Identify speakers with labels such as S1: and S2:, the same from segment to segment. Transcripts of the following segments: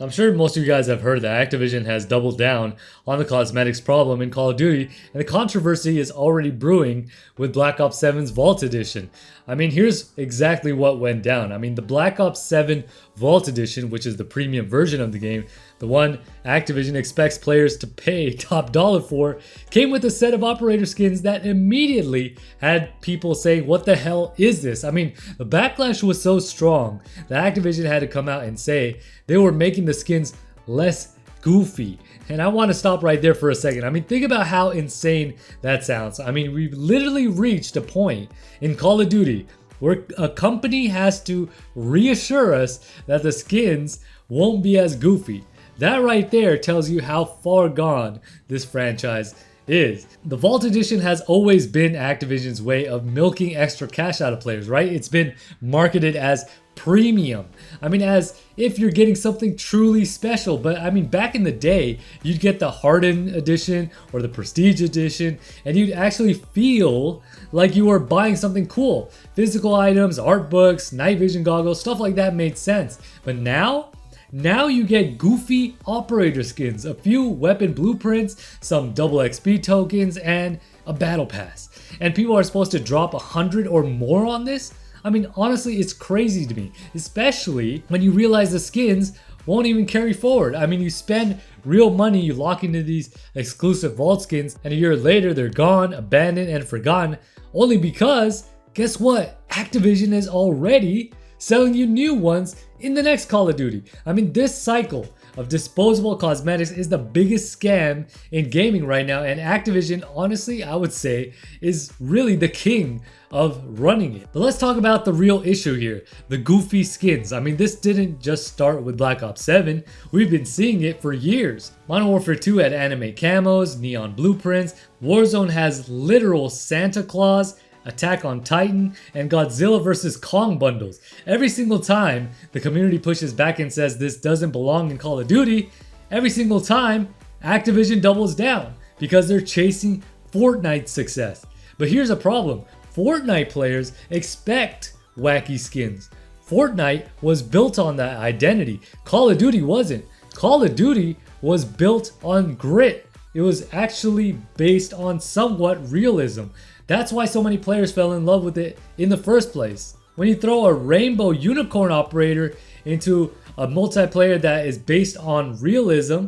S1: I'm sure most of you guys have heard that Activision has doubled down on the cosmetics problem in Call of Duty, and the controversy is already brewing with Black Ops 7's Vault Edition. I mean, here's exactly what went down. I mean, the Black Ops 7 Vault Edition, which is the premium version of the game, the one Activision expects players to pay top dollar for, came with a set of operator skins that immediately had people saying, what the hell is this? I mean, the backlash was so strong that Activision had to come out and say they were making the skins less goofy. And I want to stop right there for a second. I mean, think about how insane that sounds. I mean, we've literally reached a point in Call of Duty where a company has to reassure us that the skins won't be as goofy. That right there tells you how far gone this franchise is. The Vault Edition has always been Activision's way of milking extra cash out of players, right? It's been marketed as premium. I mean, as if you're getting something truly special. But I mean, back in the day, you'd get the Hardened Edition or the Prestige Edition, and you'd actually feel like you were buying something cool. Physical items, art books, night vision goggles, stuff like that made sense. But now you get goofy operator skins, a few weapon blueprints, some double XP tokens, and a battle pass. And people are supposed to drop 100 or more on this? I mean, honestly, it's crazy to me, especially when you realize the skins won't even carry forward. I mean, you spend real money, you lock into these exclusive vault skins, and a year later they're gone, abandoned, and forgotten, only because, guess what? Activision is already selling you new ones in the next Call of Duty. I mean, this cycle of disposable cosmetics is the biggest scam in gaming right now, and Activision, honestly, I would say, is really the king of running it. But let's talk about the real issue here, the goofy skins. I mean, this didn't just start with Black Ops 7, we've been seeing it for years. Modern Warfare 2 had anime camos, neon blueprints, Warzone has literal Santa Claus, Attack on Titan, and Godzilla vs. Kong bundles. Every single time the community pushes back and says this doesn't belong in Call of Duty, every single time Activision doubles down because they're chasing Fortnite's success. But here's a problem. Fortnite players expect wacky skins. Fortnite was built on that identity. Call of Duty wasn't. Call of Duty was built on grit. It was actually based on somewhat realism. That's why so many players fell in love with it in the first place. When you throw a rainbow unicorn operator into a multiplayer that is based on realism,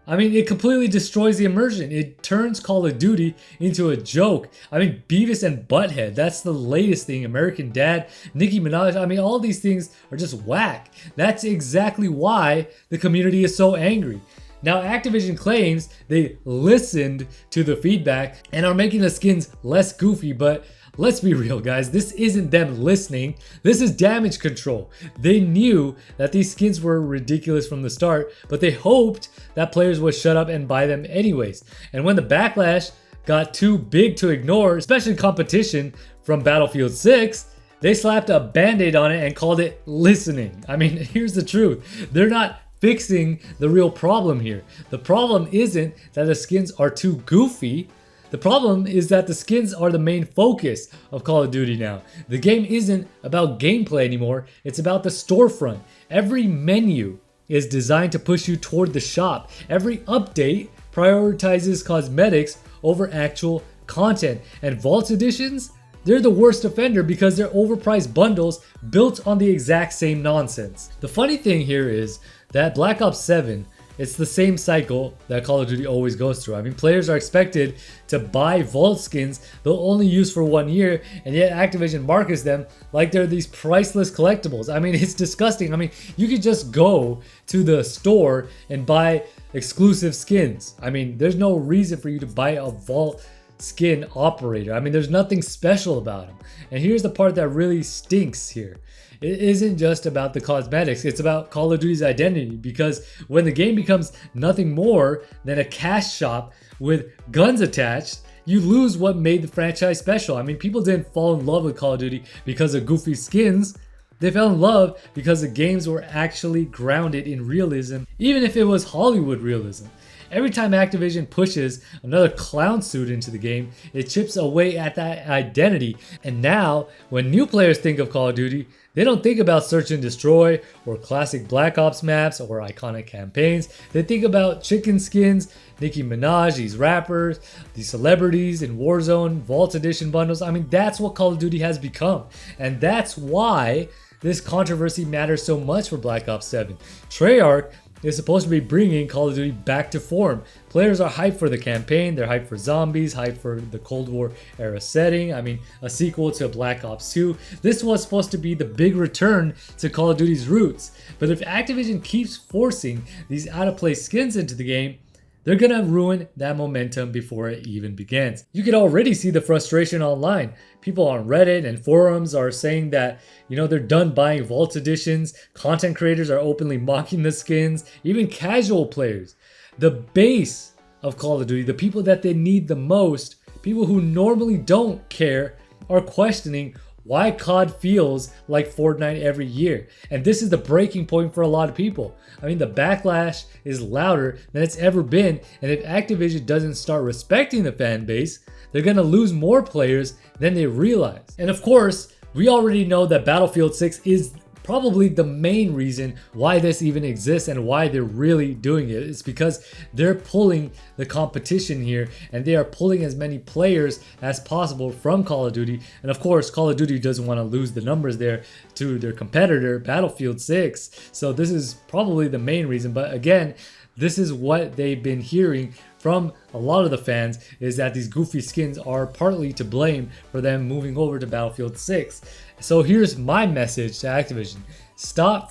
S1: I mean, it completely destroys the immersion. It turns Call of Duty into a joke. I mean, Beavis and Butthead, that's the latest thing. American Dad, Nicki Minaj, I mean, all these things are just whack. That's exactly why the community is so angry. Now, Activision claims they listened to the feedback and are making the skins less goofy, but let's be real, guys, this isn't them listening, this is damage control. They knew that these skins were ridiculous from the start, but they hoped that players would shut up and buy them anyways. And when the backlash got too big to ignore, especially competition from Battlefield 6, they slapped a band-aid on it and called it listening. I mean, here's the truth. They're not fixing the real problem here. The problem isn't that the skins are too goofy. The problem is that the skins are the main focus of Call of Duty now. The game isn't about gameplay anymore, it's about the storefront. Every menu is designed to push you toward the shop. Every update prioritizes cosmetics over actual content. And Vault Editions, they're the worst offender because they're overpriced bundles built on the exact same nonsense. The funny thing here is that Black Ops 7, it's the same cycle that Call of Duty always goes through. I mean, players are expected to buy Vault skins they'll only use for 1 year, and yet Activision markets them like they're these priceless collectibles. I mean, it's disgusting. I mean, you could just go to the store and buy exclusive skins. I mean, there's no reason for you to buy a Vault skin operator. I mean, there's nothing special about them. And here's the part that really stinks here. It isn't just about the cosmetics, it's about Call of Duty's identity, because when the game becomes nothing more than a cash shop with guns attached, you lose what made the franchise special. I mean, people didn't fall in love with Call of Duty because of goofy skins. They fell in love because the games were actually grounded in realism, even if it was Hollywood realism. Every time Activision pushes another clown suit into the game, it chips away at that identity. And now, when new players think of Call of Duty, they don't think about search and destroy or classic Black Ops maps or iconic campaigns. They think about chicken skins, Nicki Minaj, these rappers, these celebrities in Warzone, Vault Edition bundles. I mean, that's what Call of Duty has become. And that's why this controversy matters so much for Black Ops 7. Treyarch is supposed to be bringing Call of Duty back to form. Players are hyped for the campaign, they're hyped for zombies, hyped for the Cold War era setting. I mean, a sequel to Black Ops 2. This was supposed to be the big return to Call of Duty's roots. But if Activision keeps forcing these out-of-place skins into the game, they're gonna ruin that momentum before it even begins. You can already see the frustration online. People on Reddit and forums are saying that, they're done buying Vault Editions. Content creators are openly mocking the skins. Even casual players. The base of Call of Duty, the people that they need the most, people who normally don't care, are questioning why COD feels like Fortnite every year. And this is the breaking point for a lot of people. I mean, the backlash is louder than it's ever been. And if Activision doesn't start respecting the fan base, they're gonna lose more players than they realize. And of course, we already know that Battlefield 6 is probably the main reason why this even exists and why they're really doing it. It's because they're pulling the competition here and they are pulling as many players as possible from Call of Duty. And of course, Call of Duty doesn't want to lose the numbers there to their competitor, Battlefield 6. So this is probably the main reason. But again, this is what they've been hearing from a lot of the fans, is that these goofy skins are partly to blame for them moving over to Battlefield 6. So here's my message to Activision.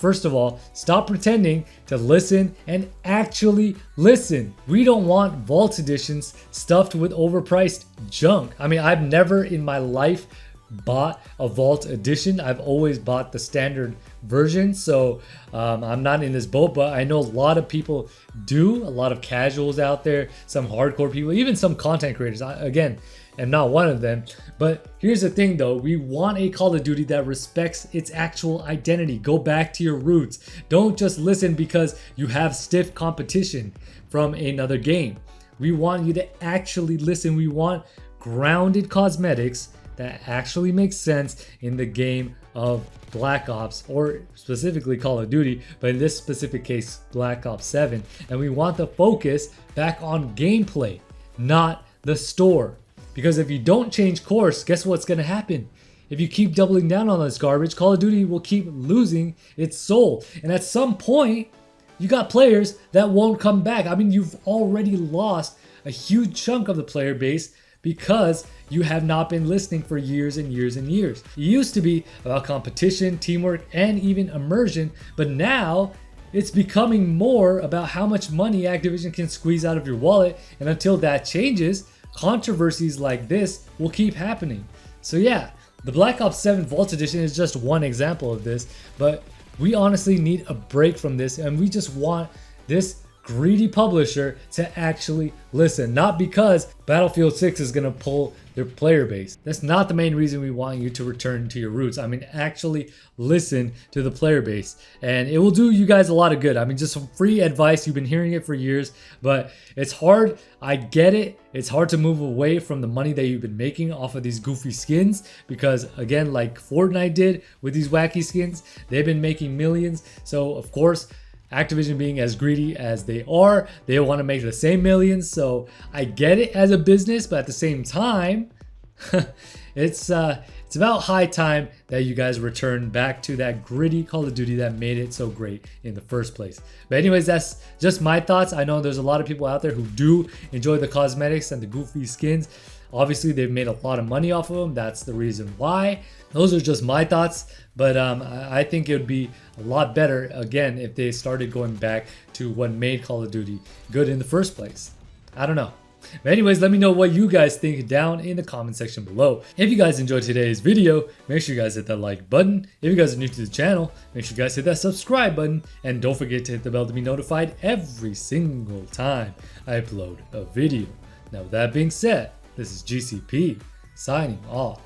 S1: First of all, stop pretending to listen and actually listen. We don't want Vault Editions stuffed with overpriced junk. I mean, I've never in my life bought a Vault Edition. I've always bought the standard version, so I'm not in this boat, but I know a lot of people do, a lot of casuals out there, some hardcore people, even some content creators. Again, am not one of them. But here's the thing though, we want a Call of Duty that respects its actual identity. Go back to your roots. Don't just listen because you have stiff competition from another game. We want you to actually listen. We want grounded cosmetics that actually makes sense in the game of Black Ops, or specifically Call of Duty, but in this specific case, Black Ops 7. And we want the focus back on gameplay, not the store. Because if you don't change course, guess what's going to happen? If you keep doubling down on this garbage, Call of Duty will keep losing its soul. And at some point, you got players that won't come back. I mean, you've already lost a huge chunk of the player base because you have not been listening for years and years and years. It used to be about competition, teamwork, and even immersion, but now it's becoming more about how much money Activision can squeeze out of your wallet, and until that changes, controversies like this will keep happening. So yeah, the Black Ops 7 Vault Edition is just one example of this, but we honestly need a break from this, and we just want this greedy publisher to actually listen, not because Battlefield 6 is going to pull their player base. That's not the main reason we want you to return to your roots. I mean, actually listen to the player base, and it will do you guys a lot of good. I mean, just some free advice. You've been hearing it for years, but it's hard. I get it. It's hard to move away from the money that you've been making off of these goofy skins because, again, like Fortnite did with these wacky skins, they've been making millions. So, of course, Activision being as greedy as they are, they want to make the same millions. So I get it as a business, but at the same time, it's about high time that you guys return back to that gritty Call of Duty that made it so great in the first place. But anyways, that's just my thoughts. I know there's a lot of people out there who do enjoy the cosmetics and the goofy skins. Obviously, they've made a lot of money off of them. That's the reason why. Those are just my thoughts. But I think it would be a lot better, again, if they started going back to what made Call of Duty good in the first place. I don't know. But anyways, let me know what you guys think down in the comment section below. If you guys enjoyed today's video, make sure you guys hit that like button. If you guys are new to the channel, make sure you guys hit that subscribe button. And don't forget to hit the bell to be notified every single time I upload a video. Now with that being said, this is GCP signing off.